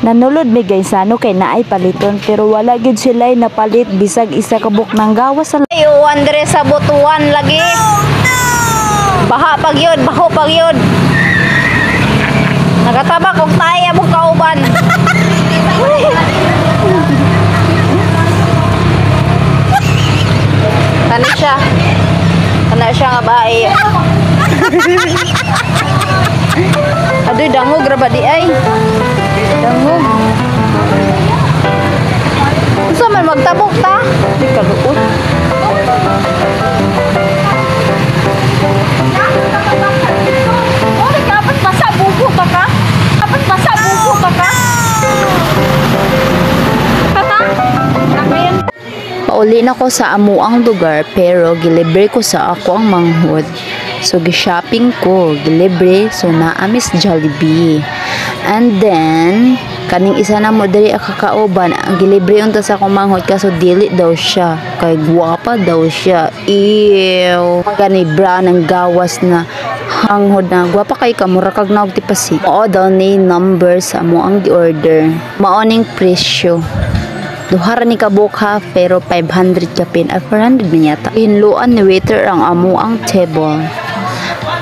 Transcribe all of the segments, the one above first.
Nanulod mi guys ano kay naay paliton pero wala gid sila napalit bisag isa ka buk ng gawas sa Ayo Andre sa butuan lagi. Baha pag yun, baho pag yun. Nagatabak og taya mo kauban. Kana siya nga bae. Aduh dangog ra ba di ay? Dangog. Usa man magtabok ta? Di kaluot. Pauli na ko sa amuang lugar pero gilibre ko sa ako ang manghod. So gi-shopping ko, gilibre so naa Miss Jollibee. And then kaning isa na mo diri kakauban ang gilibre unta sa akong manghod kaso dili daw siya kay guwapa daw siya. Ew. Gani brown ang gawas na hanghod na guwapa kay kamura kag naog ti pasi. Mao daw ni number sa mo ang gi-order. Maoning presyo. Duhara ni kabukha pero 500 kapin at 400 niya ta. Hinluan ni waiter ang amo ang table.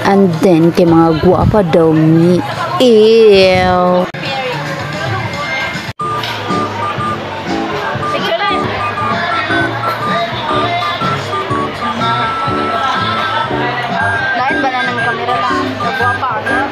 And then kay mga guwapa daw ni. Ew. Lain ba na ng kamera lang? Guwapa ano?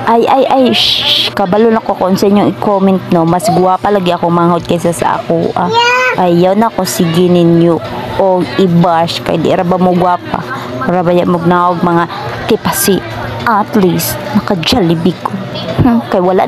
Ay, shh, kabalo na ko kung sa inyo i-comment no, mas guwapa lagi ako manghod kaysa sa ako. Ayaw na ko sige ninyo o i-bash kay di ra ba mo guwapa. Para ba mo naog mga tipasi. At least naka-Jollibee ko. Kay wala